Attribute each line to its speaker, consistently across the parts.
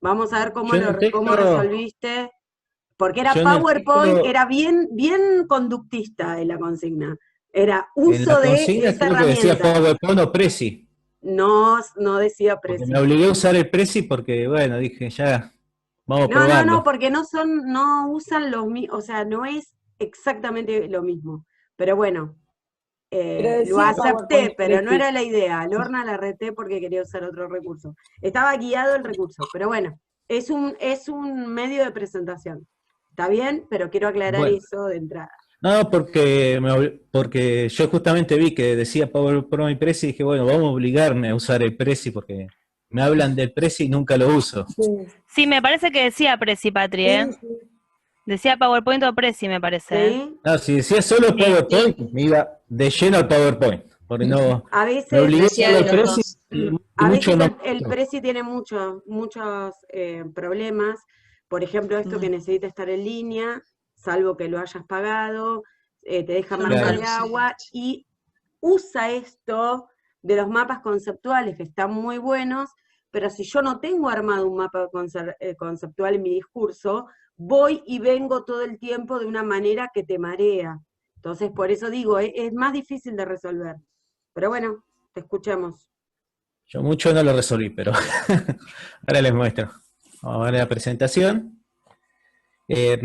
Speaker 1: Vamos a ver
Speaker 2: Yo en el
Speaker 1: cómo
Speaker 2: texto,
Speaker 1: resolviste, porque era
Speaker 2: yo en el
Speaker 1: PowerPoint,
Speaker 2: texto,
Speaker 1: era bien conductista en la consigna. Era
Speaker 2: en la
Speaker 1: uso de
Speaker 2: consigna
Speaker 1: esa
Speaker 2: creo que decía
Speaker 1: herramienta.
Speaker 2: PowerPoint o Prezi,
Speaker 1: No decía
Speaker 2: porque me
Speaker 1: Prezi.
Speaker 2: obligué a usar el Prezi porque, bueno, dije, ya, vamos a
Speaker 1: No,
Speaker 2: probarlo.
Speaker 1: porque no usan los mismos, o sea, no es exactamente lo mismo. Pero bueno,
Speaker 3: Pero
Speaker 1: lo
Speaker 3: decía
Speaker 1: acepté,
Speaker 3: PowerPoint
Speaker 1: pero no
Speaker 3: Prezi.
Speaker 1: era la idea. Lorna la reté porque quería usar otro recurso. Estaba guiado el recurso, pero bueno, es un medio de presentación. Está bien, pero quiero aclarar
Speaker 2: Bueno,
Speaker 1: eso de entrada.
Speaker 2: no, porque yo justamente vi que decía PowerPoint y Prezi y dije, bueno, vamos a obligarme a usar el Prezi porque me hablan del Prezi y nunca lo uso.
Speaker 3: Sí,
Speaker 4: Sí, me parece que decía Prezi, Patri, ¿eh?
Speaker 3: sí, sí.
Speaker 4: Decía PowerPoint o Prezi, me parece, ¿eh?
Speaker 1: ¿Sí?
Speaker 2: No, si decía solo
Speaker 4: Sí,
Speaker 2: PowerPoint, me iba de lleno al PowerPoint, porque no,
Speaker 1: A
Speaker 2: me
Speaker 1: veces,
Speaker 2: obligué a usar
Speaker 4: decía de
Speaker 2: el
Speaker 4: los
Speaker 2: Prezi
Speaker 4: dos.
Speaker 2: y
Speaker 1: a
Speaker 2: mucho
Speaker 1: veces
Speaker 2: no.
Speaker 1: el Prezi tiene muchos problemas. Por ejemplo, esto que necesita estar en línea, salvo que lo hayas pagado, te deja marca de
Speaker 2: Claro.
Speaker 1: agua y usa esto de los mapas conceptuales que están muy buenos, pero si yo no tengo armado un mapa conceptual en mi discurso, voy y vengo todo el tiempo de una manera que te marea. Entonces, por eso digo, es más difícil de resolver. Pero bueno, te escuchamos.
Speaker 2: Yo mucho no lo resolví, pero ahora les muestro. Vamos a ver la presentación. Eh,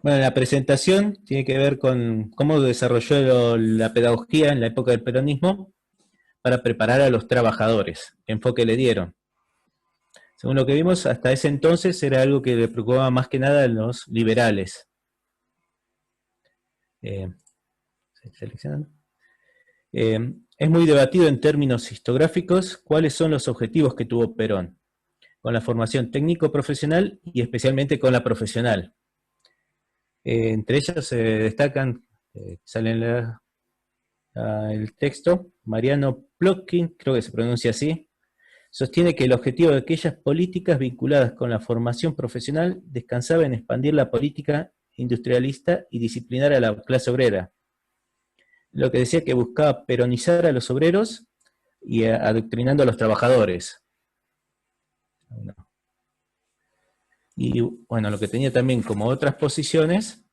Speaker 2: bueno, la presentación tiene que ver con cómo desarrolló la pedagogía en la época del peronismo para preparar a los trabajadores. ¿Qué enfoque le dieron? Según lo que vimos, hasta ese entonces era algo que le preocupaba más que nada a los liberales. Eh, seleccionando. Es muy debatido en términos historiográficos cuáles son los objetivos que tuvo Perón con la formación técnico-profesional y especialmente con la profesional. Entre ellos se destacan, salen el texto, Mariano Plotkin, creo que se pronuncia así, sostiene que el objetivo de aquellas políticas vinculadas con la formación profesional descansaba en expandir la política industrialista y disciplinar a la clase obrera, lo que decía que buscaba peronizar a los obreros y adoctrinando a los trabajadores. Y bueno, lo que tenía también como otras posiciones,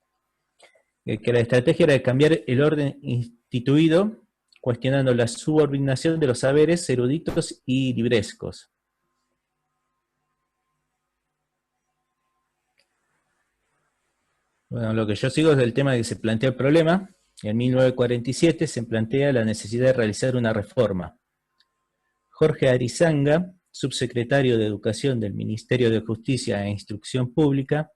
Speaker 2: que la estrategia era de cambiar el orden instituido, cuestionando la subordinación de los saberes eruditos y librescos. Bueno, lo que yo sigo es el tema de que se plantea el problema. En 1947 se plantea la necesidad de realizar una reforma. Jorge Arizanga, subsecretario de Educación del Ministerio de Justicia e Instrucción Pública,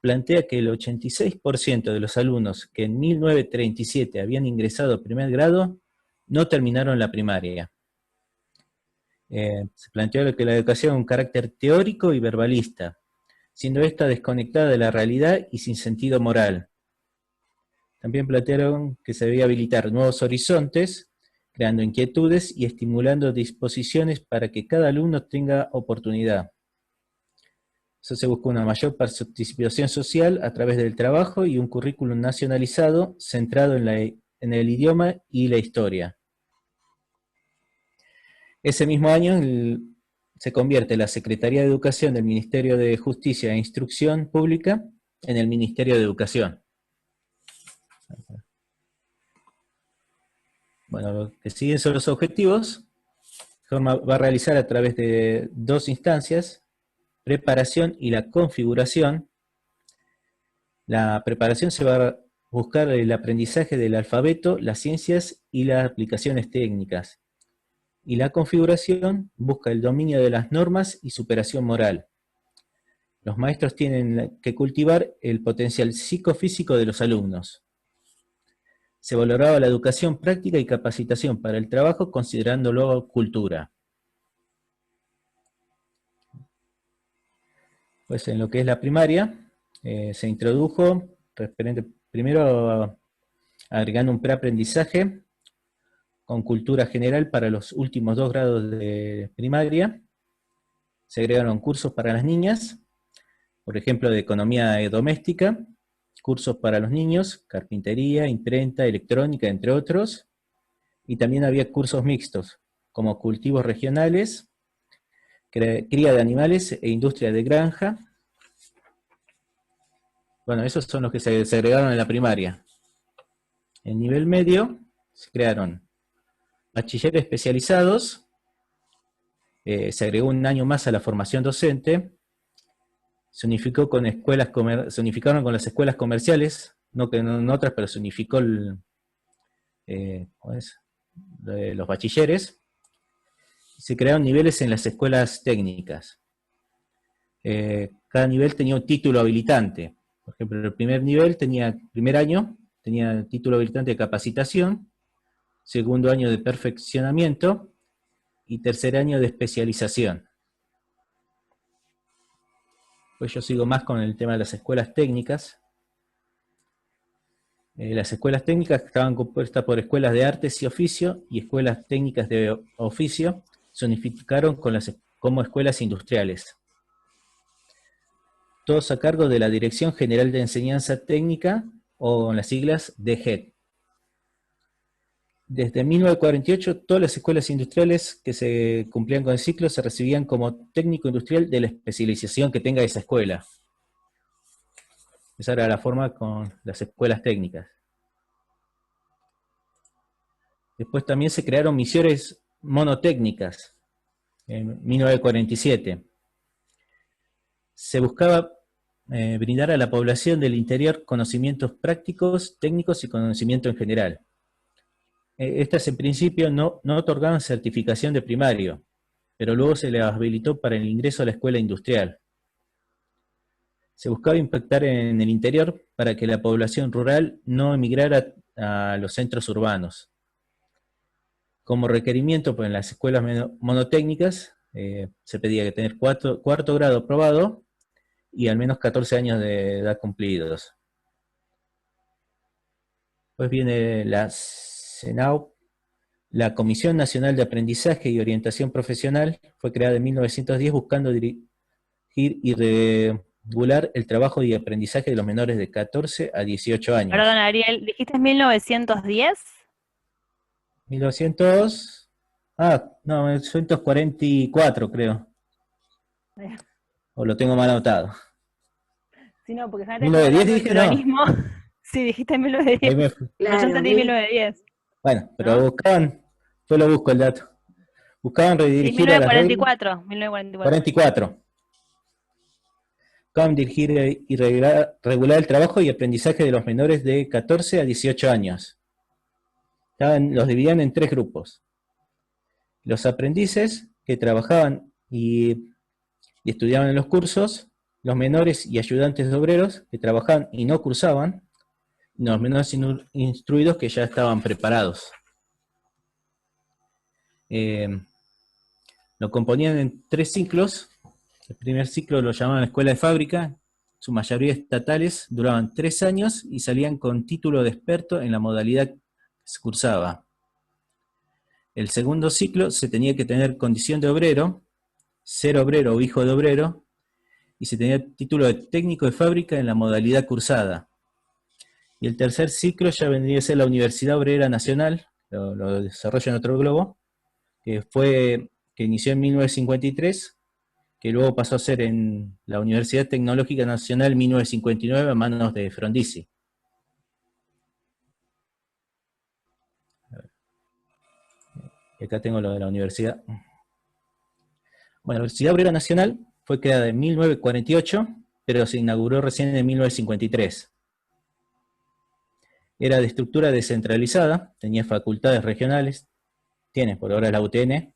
Speaker 2: plantea que el 86% de los alumnos que en 1937 habían ingresado a primer grado no terminaron la primaria. Se planteó que la educación es un carácter teórico y verbalista, siendo esta desconectada de la realidad y sin sentido moral. También plantearon que se debía habilitar nuevos horizontes, creando inquietudes y estimulando disposiciones para que cada alumno tenga oportunidad. Eso se busca una mayor participación social a través del trabajo y un currículum nacionalizado centrado en el idioma y la historia. Ese mismo año se convierte la Secretaría de Educación del Ministerio de Justicia e Instrucción Pública en el Ministerio de Educación. Bueno, lo que siguen son los objetivos. Va a realizar a través de dos instancias, preparación y la configuración. La preparación se va a buscar el aprendizaje del alfabeto, las ciencias y las aplicaciones técnicas. Y la configuración busca el dominio de las normas y superación moral. Los maestros tienen que cultivar el potencial psicofísico de los alumnos. Se valoraba la educación práctica y capacitación para el trabajo considerándolo cultura. Pues en lo que es la primaria, se introdujo primero agregando un preaprendizaje con cultura general para los últimos 2 grados de primaria. Se agregaron cursos para las niñas, por ejemplo, de economía doméstica, cursos para los niños, carpintería, imprenta, electrónica, entre otros, y también había cursos mixtos, como cultivos regionales, cría de animales e industria de granja. Bueno, esos son los que se agregaron en la primaria. En nivel medio se crearon bachilleres especializados, se agregó un año más a la formación docente, se unificaron con las escuelas comerciales, no otras, pero se unificó los bachilleres, y se crearon niveles en las escuelas técnicas. Cada nivel tenía un título habilitante. Por ejemplo, el primer año tenía título habilitante de capacitación, segundo año de perfeccionamiento y tercer año de especialización. Pues yo sigo más con el tema de las escuelas técnicas. Las escuelas técnicas estaban compuestas por escuelas de artes y oficio y escuelas técnicas de oficio se unificaron como escuelas industriales. Todos a cargo de la Dirección General de Enseñanza Técnica, o con las siglas DGET. Desde 1948, todas las escuelas industriales que se cumplían con el ciclo se recibían como técnico industrial de la especialización que tenga esa escuela. Esa era la forma con las escuelas técnicas. Después también se crearon misiones monotécnicas en 1947. Se buscaba brindar a la población del interior conocimientos prácticos, técnicos y conocimiento en general. Estas en principio no otorgaban certificación de primario, pero luego se les habilitó para el ingreso a la escuela industrial. Se buscaba impactar en el interior para que la población rural no emigrara a los centros urbanos. Como requerimiento, pues en las escuelas monotécnicas se pedía que tener cuarto grado aprobado y al menos 14 años de edad cumplidos. Pues viene la CENAO, la Comisión Nacional de Aprendizaje y Orientación Profesional, fue creada en 1910 buscando dirigir y regular el trabajo y aprendizaje de los menores de 14 a 18 años.
Speaker 4: Perdón, Ariel, ¿dijiste 1910?
Speaker 2: 1944 creo. O lo tengo mal anotado.
Speaker 4: Sí, no, porque estamos
Speaker 2: 1910
Speaker 4: hablando del
Speaker 2: dije, no.
Speaker 4: peronismo. Sí, dijiste 1910.
Speaker 1: Claro,
Speaker 4: Yo entendí 1910.
Speaker 2: Bueno, pero
Speaker 4: ¿no?
Speaker 2: buscaban, yo lo busco el dato. Buscaban
Speaker 4: Sí,
Speaker 2: redirigir a las reglas.
Speaker 4: 1944.
Speaker 2: 44. Buscaban dirigir y regular el trabajo y aprendizaje de los menores de 14 a 18 años. Los dividían en 3 grupos. Los aprendices que trabajaban y estudiaban en los cursos, los menores y ayudantes de obreros que trabajaban y no cursaban, y los menores instruidos que ya estaban preparados. Lo componían en 3 ciclos. El primer ciclo lo llamaban escuela de fábrica, su mayoría estatales, duraban 3 años y salían con título de experto en la modalidad que se cursaba. El segundo ciclo se tenía que tener condición de obrero, ser obrero o hijo de obrero, y se tenía título de técnico de fábrica en la modalidad cursada. Y el tercer ciclo ya vendría a ser la Universidad Obrera Nacional, lo desarrolla en otro globo, que inició en 1953, que luego pasó a ser en la Universidad Tecnológica Nacional 1959 a manos de Frondizi. Y acá tengo lo de la universidad. Bueno, la Universidad Obrera Nacional fue creada en 1948, pero se inauguró recién en 1953. Era de estructura descentralizada, tenía facultades regionales, tiene por ahora la UTN.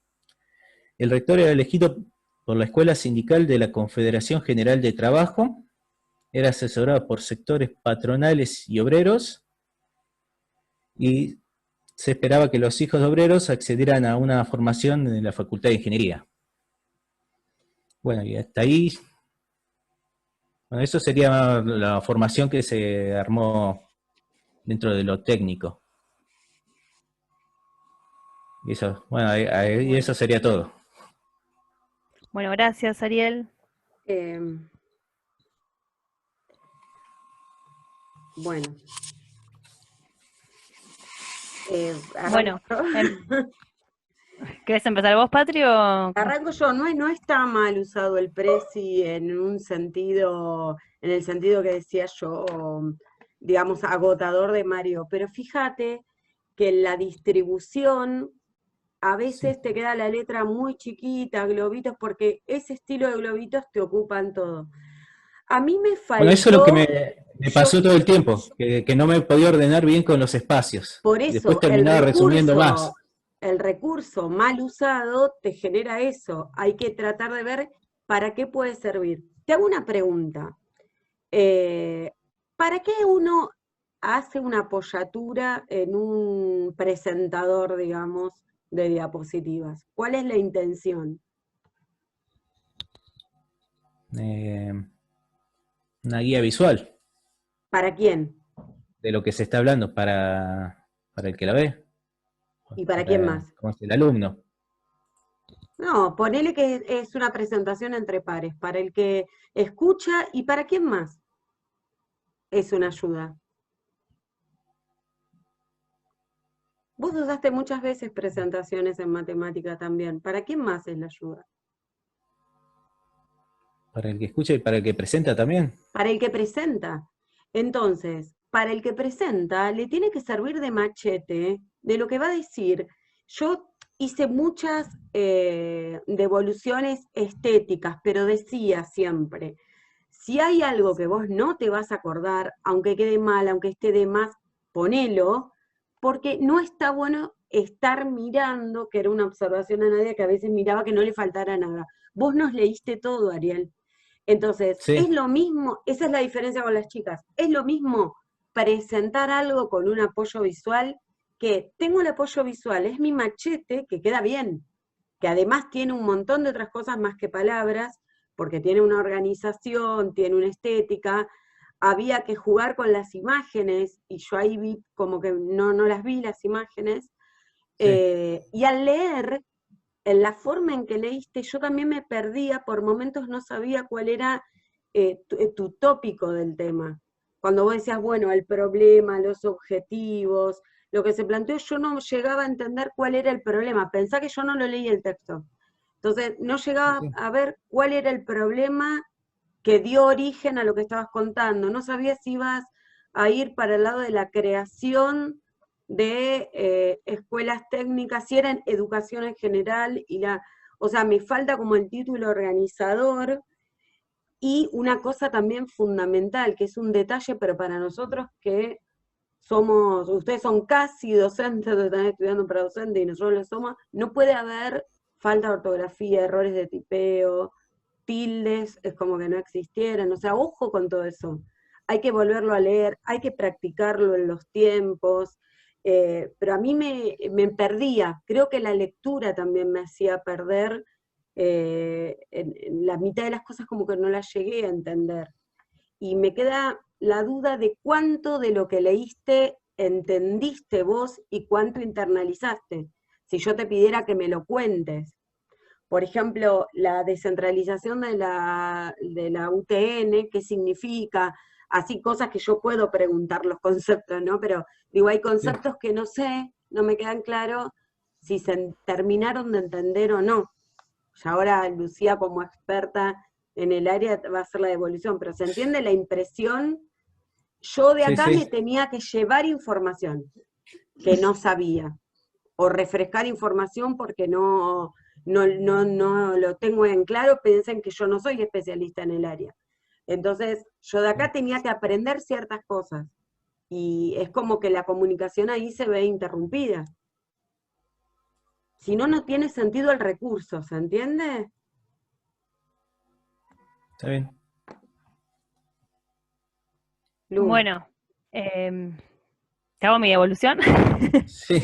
Speaker 2: El rector era elegido por la Escuela Sindical de la Confederación General de Trabajo, era asesorado por sectores patronales y obreros, y se esperaba que los hijos de obreros accedieran a una formación en la Facultad de Ingeniería. Bueno, y hasta ahí, bueno, eso sería la formación que se armó dentro de lo técnico. Y eso, bueno, y eso sería todo.
Speaker 4: Bueno, gracias, Ariel.
Speaker 1: Bueno.
Speaker 4: Bueno, ¿Querés empezar vos, Patri, o...?
Speaker 1: Arranco yo, no está mal usado el preci en el sentido que decía yo, digamos, agotador de Mario, pero fíjate que en la distribución a
Speaker 2: Sí.
Speaker 1: veces te queda la letra muy chiquita, globitos, porque ese estilo de globitos te ocupan todo. A mí me
Speaker 2: Bueno, eso es lo que
Speaker 1: faltó,
Speaker 2: me
Speaker 1: yo,
Speaker 2: pasó todo el tiempo, que no me podía ordenar bien con los espacios.
Speaker 1: por
Speaker 2: Y después
Speaker 1: eso,
Speaker 2: terminaba resumiendo más.
Speaker 1: el recurso mal usado te genera eso. Hay que tratar de ver para qué puede servir. Te hago una pregunta. Eh, ¿Para qué uno hace una apoyatura en un presentador, digamos, de diapositivas? ¿Cuál es la intención?
Speaker 2: Eh, una guía visual
Speaker 1: ¿Para quién?
Speaker 2: de lo que se está hablando para el que la ve,
Speaker 1: ¿Y para quién
Speaker 2: para
Speaker 1: más?
Speaker 2: como es el alumno.
Speaker 1: No, ponele que es una presentación entre pares, para el que escucha y para quién más es una ayuda. Vos usaste muchas veces presentaciones en matemática también. ¿Para quién más es la ayuda?
Speaker 2: Para el que escucha y para el que presenta también.
Speaker 1: Para el que presenta. Entonces, para el que presenta, le tiene que servir de machete de lo que va a decir. Yo hice muchas devoluciones estéticas, pero decía siempre, si hay algo que vos no te vas a acordar, aunque quede mal, aunque esté de más, ponelo, porque no está bueno estar mirando, que era una observación a Nadia que a veces miraba que no le faltara nada. Vos nos leíste todo, Ariel. Entonces, es
Speaker 2: Sí,
Speaker 1: lo mismo, esa es la diferencia con las chicas, es lo mismo presentar algo con un apoyo visual, que tengo el apoyo visual, es mi machete, que queda bien, que además tiene un montón de otras cosas más que palabras, porque tiene una organización, tiene una estética, había que jugar con las imágenes, y yo ahí vi como que no las vi las imágenes,
Speaker 2: sí.
Speaker 1: y al leer en la forma en que leíste, yo también me perdía, por momentos no sabía cuál era tu tópico del tema. Cuando vos decías, bueno, el problema, los objetivos, lo que se planteó, yo no llegaba a entender cuál era el problema. Pensá que yo no lo leí el texto. Entonces, no llegaba
Speaker 2: Sí.
Speaker 1: a ver cuál era el problema que dio origen a lo que estabas contando. No sabía si ibas a ir para el lado de la creación de escuelas técnicas, si era en educación en general, o sea, me falta como el título organizador, y una cosa también fundamental, que es un detalle, pero para nosotros que ustedes son casi docentes, están estudiando para docentes y nosotros lo somos, no puede haber falta de ortografía, errores de tipeo, tildes, es como que no existieran, o sea, ojo con todo eso. Hay que volverlo a leer, hay que practicarlo en los tiempos, pero a mí me perdía, creo que la lectura también me hacía perder, en la mitad de las cosas como que no las llegué a entender. Y me queda la duda de cuánto de lo que leíste entendiste vos y cuánto internalizaste. Si yo te pidiera que me lo cuentes. Por ejemplo, la descentralización de la UTN, ¿qué significa? Así cosas que yo puedo preguntar los conceptos, ¿no? Pero digo, hay
Speaker 2: Sí.
Speaker 1: conceptos que no sé, no me quedan claros si se terminaron de entender o no. Y ahora Lucía, como experta en el área, va a hacer la devolución, pero ¿se entiende la impresión? Yo de
Speaker 2: Sí,
Speaker 1: acá me
Speaker 2: sí.
Speaker 1: tenía que llevar información que no sabía, o refrescar información porque no lo tengo en claro, piensen que yo no soy especialista en el área. Entonces, yo de acá tenía que aprender ciertas cosas, y es como que la comunicación ahí se ve interrumpida. Si no, no tiene sentido el recurso, ¿se entiende?
Speaker 2: Está bien.
Speaker 1: Lu.
Speaker 4: Bueno, ¿te hago mi devolución?
Speaker 2: Sí,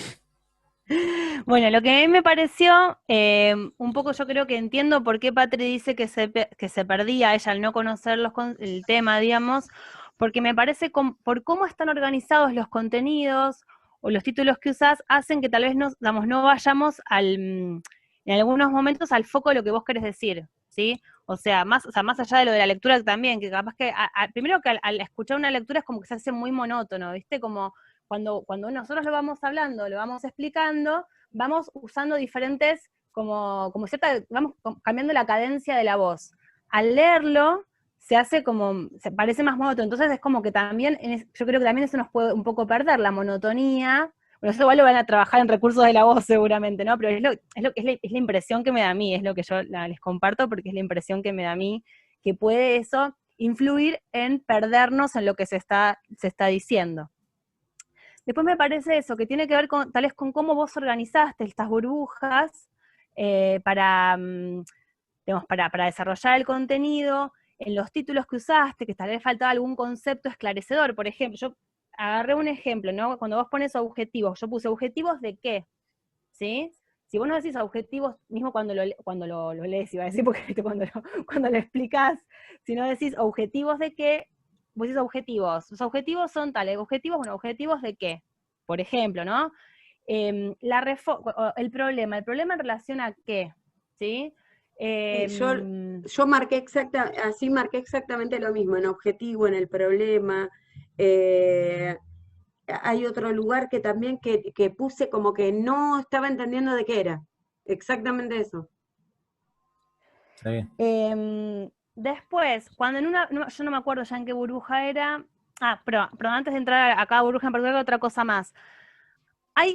Speaker 4: Bueno, lo que a mí me pareció, un poco yo creo que entiendo por qué Patri dice que se perdía ella al no conocer el tema, digamos, porque me parece por cómo están organizados los contenidos o los títulos que usás, hacen que tal vez no vayamos en algunos momentos al foco de lo que vos querés decir, ¿sí? O sea, más allá de lo de la lectura también, que capaz que, primero que al escuchar una lectura es como que se hace muy monótono, ¿viste? Como cuando nosotros lo vamos hablando, lo vamos explicando, vamos usando diferentes, como cierta, vamos cambiando la cadencia de la voz. Al leerlo, se hace como, se parece más monótono, entonces es como que también, yo creo que también eso nos puede un poco perder, la monotonía. Bueno, eso igual lo van a trabajar en recursos de la voz seguramente, ¿no? Pero es la impresión que me da a mí, es lo que yo les comparto, porque es la impresión que me da a mí, que puede eso influir en perdernos en lo que se está diciendo. Después me parece eso, que tiene que ver tal vez con cómo vos organizaste estas burbujas para desarrollar el contenido, en los títulos que usaste, que tal vez faltaba algún concepto esclarecedor. Por ejemplo, yo agarré un ejemplo, ¿no? Cuando vos pones objetivos, yo puse objetivos de qué, ¿sí? Si vos no decís objetivos, mismo cuando lo lees, iba a decir, porque cuando lo explicás, si no decís objetivos de qué, vos decís objetivos. Los objetivos son tales, objetivos de qué, por ejemplo, ¿no? El problema en relación a qué, ¿sí?
Speaker 1: Yo marqué marqué exactamente lo mismo, en objetivo, en el problema. Hay otro lugar que también que puse como que no estaba entendiendo de qué era. Exactamente eso.
Speaker 2: Está bien.
Speaker 4: Después, cuando yo no me acuerdo ya en qué burbuja era. Pero antes de entrar a cada burbuja en particular, otra cosa más.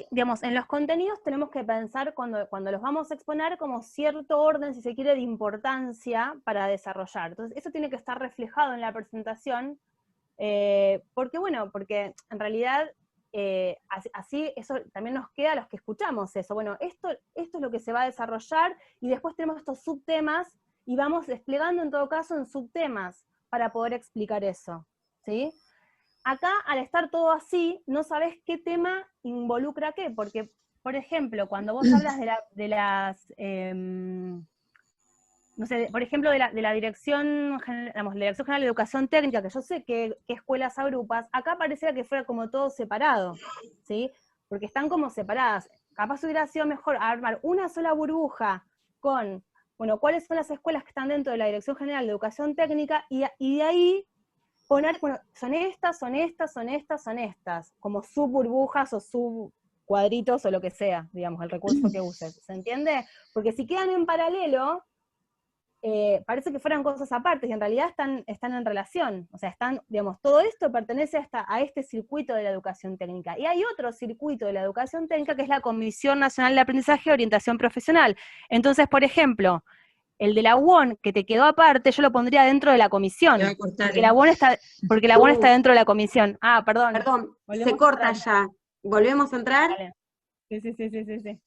Speaker 4: Digamos, en los contenidos tenemos que pensar cuando los vamos a exponer como cierto orden, si se quiere, de importancia para desarrollar. Entonces, eso tiene que estar reflejado en la presentación, porque en realidad así eso también nos queda a los que escuchamos eso. Bueno, esto es lo que se va a desarrollar, y después tenemos estos subtemas, y vamos desplegando en todo caso en subtemas para poder explicar eso, ¿sí? Acá, al estar todo así, no sabés qué tema involucra qué, porque, por ejemplo, cuando vos hablas no sé, por ejemplo, de la Dirección General de Educación Técnica, que yo sé qué escuelas agrupas, acá pareciera que fuera como todo separado, ¿sí? Porque están como separadas. Capaz hubiera sido mejor armar una sola burbuja con, bueno, cuáles son las escuelas que están dentro de la Dirección General de Educación Técnica, y de ahí poner, bueno, son estas, como subburbujas o subcuadritos o lo que sea, digamos, el recurso que uses, ¿se entiende? Porque si quedan en paralelo, parece que fueran cosas aparte, y en realidad están en relación, o sea, digamos, todo esto pertenece a este circuito de la educación técnica. Y hay otro circuito de la educación técnica que es la Comisión Nacional de Aprendizaje y Orientación Profesional. Entonces, por ejemplo, el de la UON, que te quedó aparte, yo lo pondría dentro de la comisión, porque la UON está dentro de la comisión. Perdón.
Speaker 1: Perdón, se corta ya. ¿Volvemos a entrar?
Speaker 4: Vale. Sí.